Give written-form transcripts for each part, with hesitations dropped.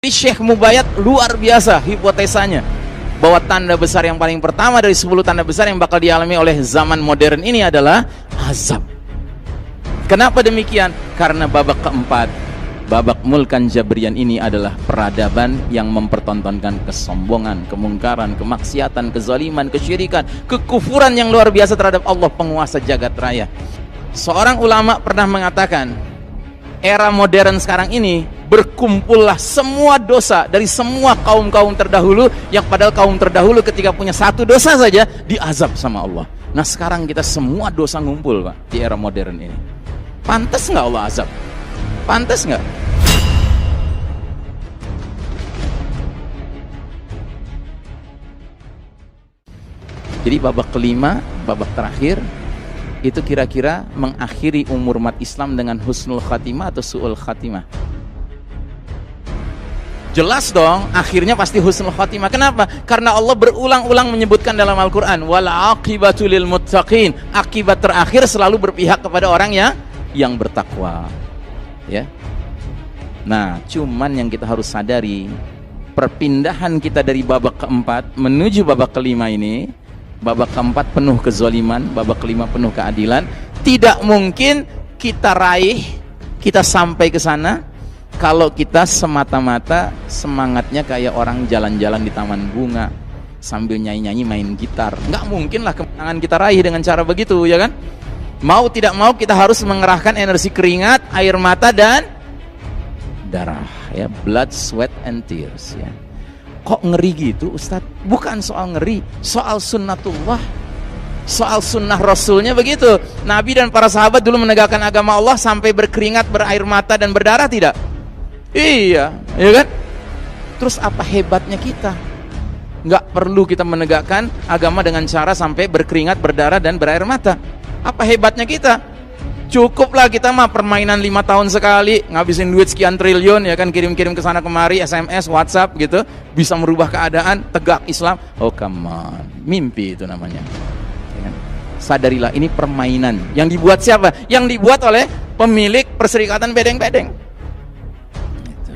Syekh Mubayat luar biasa hipotesanya bahwa tanda besar yang paling pertama dari 10 tanda besar yang bakal dialami oleh zaman modern ini adalah azab. Kenapa demikian? Karena babak keempat, babak mulkan Jabrian ini adalah peradaban yang mempertontonkan kesombongan, kemungkaran, kemaksiatan, kezaliman, kesyirikan, kekufuran yang luar biasa terhadap Allah penguasa jagat raya. Seorang ulama pernah mengatakan, era modern sekarang ini berkumpullah semua dosa dari semua kaum-kaum terdahulu, yang padahal kaum terdahulu ketika punya satu dosa saja diazab sama Allah. Nah sekarang kita semua dosa ngumpul Pak di era modern ini. Pantas nggak Allah azab? Pantas nggak? Jadi babak kelima, babak terakhir itu kira-kira mengakhiri umur umat Islam dengan husnul khatimah atau su'ul khatimah. Jelas dong, akhirnya pasti husnul khatimah. Kenapa? Karena Allah berulang-ulang menyebutkan dalam Al-Quran, wal aqibatu lil muttaqin, akibat terakhir selalu berpihak kepada orang yang bertakwa. Ya. Nah, cuman yang kita harus sadari, perpindahan kita dari babak keempat menuju babak kelima ini, babak keempat penuh kezaliman, babak kelima penuh keadilan, tidak mungkin kita raih, kita sampai ke sana kalau kita semata-mata semangatnya kayak orang jalan-jalan di taman bunga sambil nyanyi-nyanyi main gitar. Nggak mungkin lah kemenangan kita raih dengan cara begitu, ya kan? Mau tidak mau kita harus mengerahkan energi keringat, air mata dan darah, ya, blood, sweat and tears, ya. Kok ngeri gitu Ustadz? Bukan soal ngeri, soal sunnatullah, soal sunnah Rasulnya begitu. Nabi dan para sahabat dulu menegakkan agama Allah sampai berkeringat, berair mata dan berdarah tidak? Iya, ya kan? Terus apa hebatnya kita? Nggak perlu kita menegakkan agama dengan cara sampai berkeringat, berdarah dan berair mata. Apa hebatnya kita? Cukuplah kita mah permainan 5 tahun sekali, ngabisin duit sekian triliun, ya kan, kirim-kirim ke sana kemari, SMS, WhatsApp gitu, bisa merubah keadaan, tegak Islam. Oh come on, mimpi itu namanya. Ya kan? Sadarilah ini permainan. Yang dibuat siapa? Yang dibuat oleh pemilik perserikatan bedeng-bedeng. Gitu.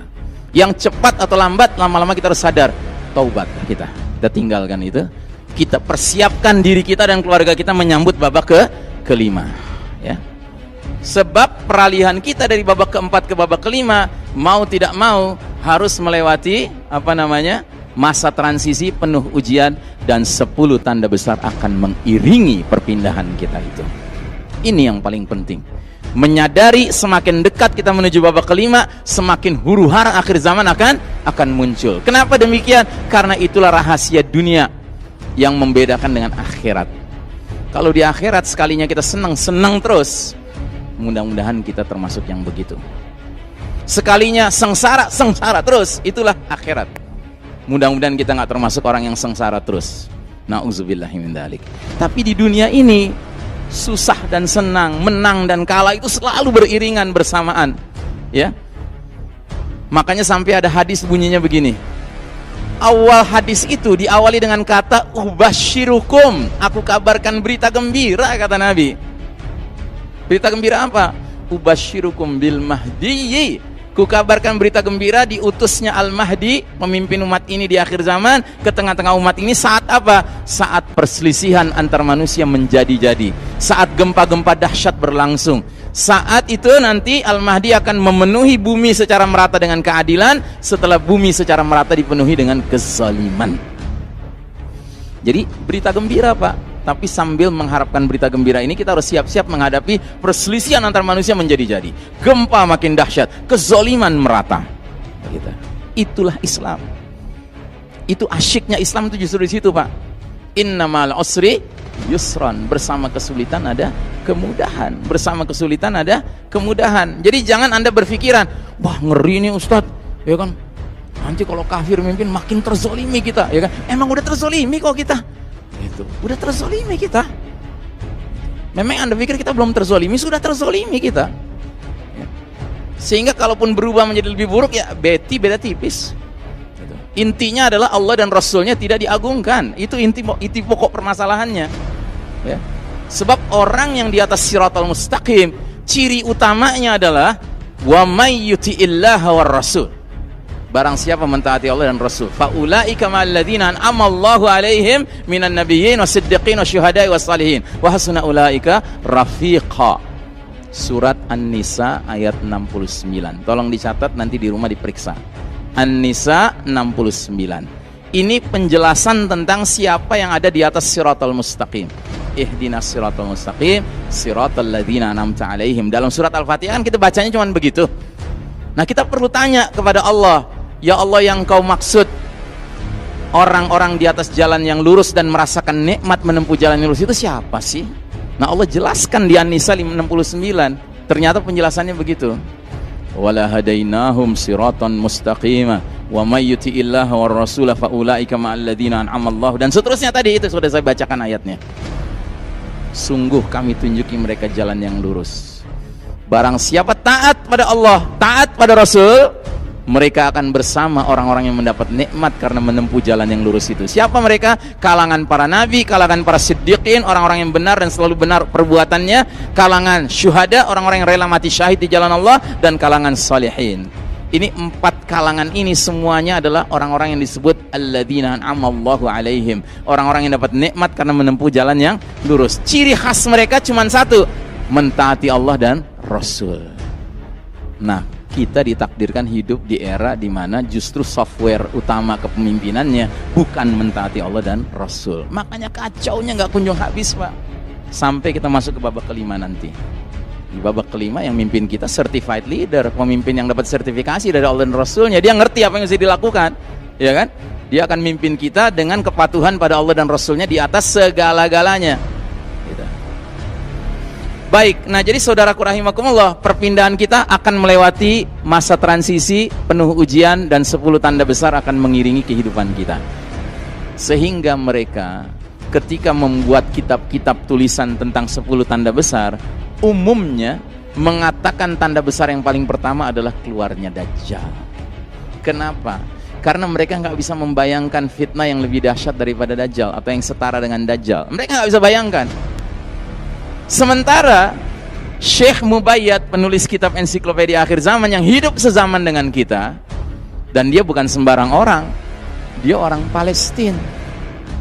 Yang cepat atau lambat, lama-lama kita harus sadar, taubatlah kita tinggalkan itu. Kita persiapkan diri kita dan keluarga kita menyambut babak kelima, ya. Sebab peralihan kita dari babak keempat ke babak kelima, mau tidak mau harus melewati masa transisi penuh ujian, dan 10 tanda besar akan mengiringi perpindahan kita itu. Ini yang paling penting. Menyadari semakin dekat kita menuju babak kelima, semakin huru-hara akhir zaman akan muncul. Kenapa demikian? Karena itulah rahasia dunia yang membedakan dengan akhirat. Kalau di akhirat sekalinya kita senang-senang terus, mudah-mudahan kita termasuk yang begitu. Sekalinya sengsara terus, itulah akhirat. Mudah-mudahan kita nggak termasuk orang yang sengsara terus. Nauzubillahi min dzalik. Tapi di dunia ini susah dan senang, menang dan kalah itu selalu beriringan bersamaan, ya. Makanya sampai ada hadis bunyinya begini. Awal hadis itu diawali dengan kata ubasyirukum, aku kabarkan berita gembira, kata Nabi. Berita gembira apa? Ubasyirukum bil mahdi, ku kabarkan berita gembira diutusnya Al-Mahdi memimpin umat ini di akhir zaman, ke tengah-tengah umat ini saat apa? Saat perselisihan antar manusia menjadi-jadi, saat gempa-gempa dahsyat berlangsung. Saat itu nanti Al-Mahdi akan memenuhi bumi secara merata dengan keadilan, setelah bumi secara merata dipenuhi dengan kezaliman. Jadi berita gembira Pak. Tapi sambil mengharapkan berita gembira ini, kita harus siap-siap menghadapi perselisihan antar manusia menjadi-jadi, gempa makin dahsyat, kezaliman merata. Begitu. Itulah Islam. Itu asyiknya Islam, itu justru di situ Pak. Innamal usri yusran, bersama kesulitan ada kemudahan, bersama kesulitan ada kemudahan. Jadi jangan Anda berpikiran, wah ngeri nih Ustadz, ya kan, nanti kalau kafir mimpin makin terzolimi kita, ya kan. Emang udah terzolimi kok kita. Itu udah terzolimi kita. Memang Anda pikir kita belum terzolimi? Sudah terzolimi kita, ya. Sehingga kalaupun berubah menjadi lebih buruk, ya beda tipis gitu. Intinya adalah Allah dan Rasulnya tidak diagungkan. Itu inti pokok permasalahannya, ya. Sebab orang yang di atas siratal mustaqim, ciri utamanya adalah wa may yuti'illaha war rasul, Barang siapa mentaati Allah dan Rasul, faulaika ma'al ladzina an'ama Allahu 'alaihim minan nabiyyin wasiddiqin wasyuhada'i wassalihin wa hasuna ulaika rafiqa. Surat An-Nisa ayat 69. Tolong dicatat, nanti di rumah diperiksa. An-Nisa 69. Ini penjelasan tentang siapa yang ada di atas siratal mustaqim. Ihdinas siratal mustaqim siratal ladzina an'amta 'alaihim. Dalam surat Al-Fatihah kan kita bacanya cuma begitu. Nah, kita perlu tanya kepada Allah, ya Allah, yang kau maksud orang-orang di atas jalan yang lurus dan merasakan nikmat menempuh jalan yang lurus itu siapa sih? Nah, Allah jelaskan di An-Nisa 69. Ternyata penjelasannya begitu. Wala hadainahum siratan mustaqima wa may yuti'illaha war rasula fa ulaika ma'al ladzina an'ama Allah, dan seterusnya tadi itu sudah saya bacakan ayatnya. Sungguh kami tunjuki mereka jalan yang lurus. Barang siapa taat pada Allah, taat pada Rasul, mereka akan bersama orang-orang yang mendapat nikmat karena menempuh jalan yang lurus itu. Siapa mereka? Kalangan para nabi, kalangan para siddiqin, orang-orang yang benar dan selalu benar perbuatannya, kalangan syuhada, orang-orang yang rela mati syahid di jalan Allah, dan kalangan salihin. Ini 4 kalangan ini semuanya adalah orang-orang yang disebut alladzina an'amallahu 'alaihim, orang-orang yang dapat nikmat karena menempuh jalan yang lurus. Ciri khas mereka cuma satu, mentaati Allah dan Rasul. Nah, kita ditakdirkan hidup di era di mana justru software utama kepemimpinannya bukan mentaati Allah dan Rasul. Makanya kacaunya nggak kunjung habis, Pak. Sampai kita masuk ke babak kelima nanti. Di babak kelima yang mimpin kita certified leader, pemimpin yang dapat sertifikasi dari Allah dan Rasulnya. Dia ngerti apa yang mesti dilakukan, ya kan? Dia akan mimpin kita dengan kepatuhan pada Allah dan Rasulnya di atas segala-galanya. Gitu. Baik, nah jadi saudaraku rahimakumullah, perpindahan kita akan melewati masa transisi penuh ujian dan 10 tanda besar akan mengiringi kehidupan kita. Sehingga mereka ketika membuat kitab-kitab tulisan tentang 10 tanda besar, umumnya mengatakan tanda besar yang paling pertama adalah keluarnya Dajjal. Kenapa? Karena mereka nggak bisa membayangkan fitnah yang lebih dahsyat daripada Dajjal atau yang setara dengan Dajjal. Mereka nggak bisa bayangkan. Sementara Syekh Mubayyad, penulis kitab ensiklopedia akhir zaman yang hidup sezaman dengan kita, dan dia bukan sembarang orang, dia orang Palestina.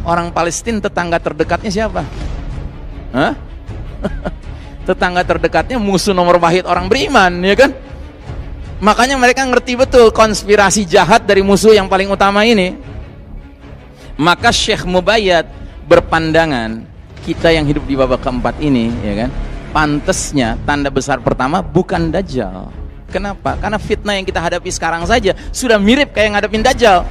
Orang Palestina tetangga terdekatnya siapa? Hah? Tetangga terdekatnya musuh nomor wahid orang beriman, ya kan? Makanya mereka ngerti betul konspirasi jahat dari musuh yang paling utama ini. Maka Syekh Mubayyad berpandangan, kita yang hidup di babak keempat ini, ya kan, pantesnya tanda besar pertama bukan Dajjal. Kenapa? Karena fitnah yang kita hadapi sekarang saja sudah mirip kayak ngadepin Dajjal.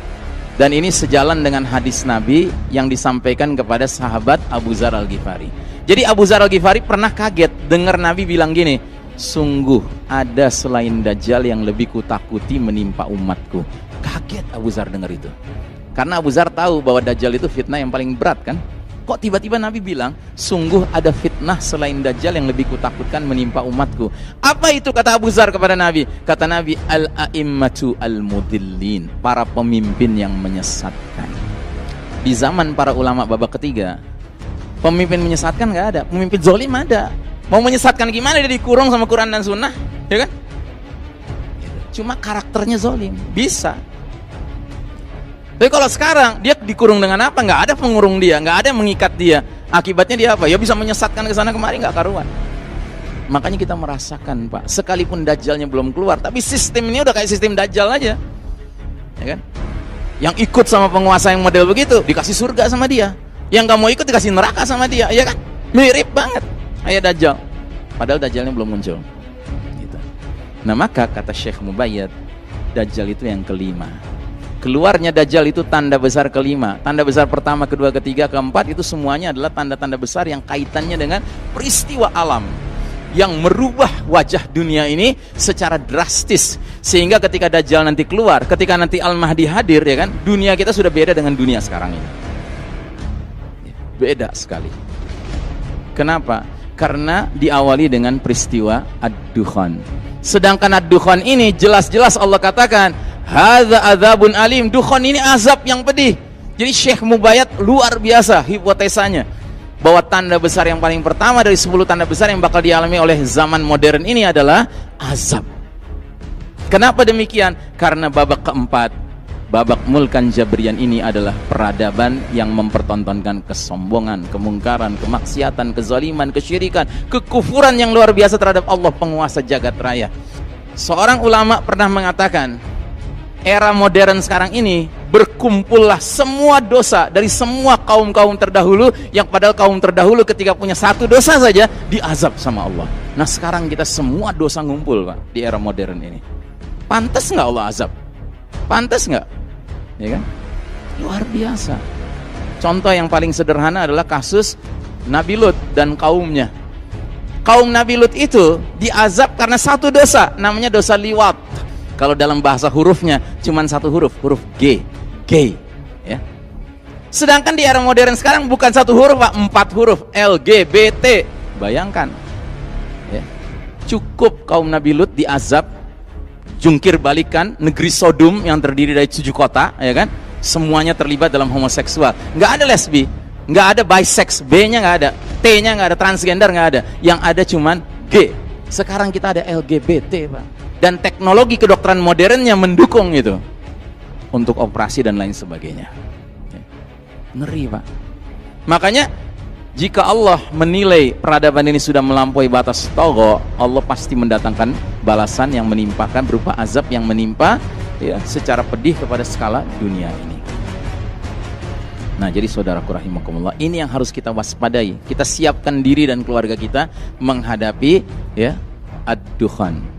Dan ini sejalan dengan hadis Nabi yang disampaikan kepada sahabat Abu Dzar Al-Ghifari. Jadi Abu Dzar Al-Ghifari pernah kaget dengar Nabi bilang gini, sungguh ada selain Dajjal yang lebih kutakuti menimpa umatku. Kaget Abu Dzar dengar itu. Karena Abu Dzar tahu bahwa Dajjal itu fitnah yang paling berat kan. Kok tiba-tiba Nabi bilang, sungguh ada fitnah selain Dajjal yang lebih kutakutkan menimpa umatku. Apa itu kata Abu Dzar kepada Nabi? Kata Nabi, al-a'immatu al-mudillin, para pemimpin yang menyesatkan. Di zaman para ulama babak ketiga, pemimpin menyesatkan nggak ada, pemimpin zalim ada. Mau menyesatkan gimana? Dia dikurung sama Quran dan Sunnah, ya kan? Cuma karakternya zalim, bisa. Tapi kalau sekarang dia dikurung dengan apa? Nggak ada pengurung dia, nggak ada yang mengikat dia. Akibatnya dia apa? Ya bisa menyesatkan ke sana kemari, nggak karuan. Makanya kita merasakan, Pak, sekalipun Dajjalnya belum keluar, tapi sistem ini udah kayak sistem Dajjal aja, ya kan? Yang ikut sama penguasa yang model begitu dikasih surga sama dia, yang nggak mau ikut dikasih neraka sama dia, ya kan? Mirip banget kayak Dajjal. Padahal Dajjalnya belum muncul. Gitu. Nah maka kata Syekh Mubayyad, Dajjal itu yang kelima. Keluarnya Dajjal itu tanda besar kelima. Tanda besar pertama, kedua, ketiga, keempat itu semuanya adalah tanda-tanda besar yang kaitannya dengan peristiwa alam yang merubah wajah dunia ini secara drastis. Sehingga ketika Dajjal nanti keluar, ketika nanti Al-Mahdi hadir, ya kan, dunia kita sudah beda dengan dunia sekarang ini. Beda sekali. Kenapa? Karena diawali dengan peristiwa Ad-Dukhan. Sedangkan Ad-Dukhan ini jelas-jelas Allah katakan, hadza adzabun alim, dukhan ini azab yang pedih. Jadi Syekh Mubayyad luar biasa hipotesanya bahwa tanda besar yang paling pertama dari 10 tanda besar yang bakal dialami oleh zaman modern ini adalah azab. Kenapa demikian? Karena babak keempat, babak mulkan jabrian ini adalah peradaban yang mempertontonkan kesombongan, kemungkaran, kemaksiatan, kezaliman, kesyirikan, kekufuran yang luar biasa terhadap Allah penguasa jagat raya. Seorang ulama pernah mengatakan, era modern sekarang ini berkumpullah semua dosa dari semua kaum-kaum terdahulu, yang padahal kaum terdahulu ketika punya satu dosa saja diazab sama Allah. Nah sekarang kita semua dosa ngumpul Pak di era modern ini. Pantas nggak Allah azab? Pantas nggak? Ya kan? Luar biasa. Contoh yang paling sederhana adalah kasus Nabi Lut dan kaumnya. Kaum Nabi Lut itu diazab karena satu dosa, namanya dosa liwat. Kalau dalam bahasa hurufnya cuma satu huruf, huruf G, gay, ya. Sedangkan di era modern sekarang bukan satu huruf Pak, 4 huruf, LGBT. Bayangkan, ya. Cukup kaum Nabi Lut diazab, jungkir balikan negeri Sodom yang terdiri dari 7 kota, ya kan? Semuanya terlibat dalam homoseksual. Nggak ada lesbi, nggak ada bisex, B-nya nggak ada, T-nya nggak ada, transgender nggak ada. Yang ada cuman G. Sekarang kita ada LGBT Pak. Dan teknologi kedokteran modernnya mendukung itu untuk operasi dan lain sebagainya. Ngeri Pak. Makanya jika Allah menilai peradaban ini sudah melampaui batas togo, Allah pasti mendatangkan balasan yang menimpakan berupa azab yang menimpa ya, secara pedih kepada skala dunia ini. Nah jadi saudaraku rahimakumullah, ini yang harus kita waspadai. Kita siapkan diri dan keluarga kita menghadapi ya ad-dukhan.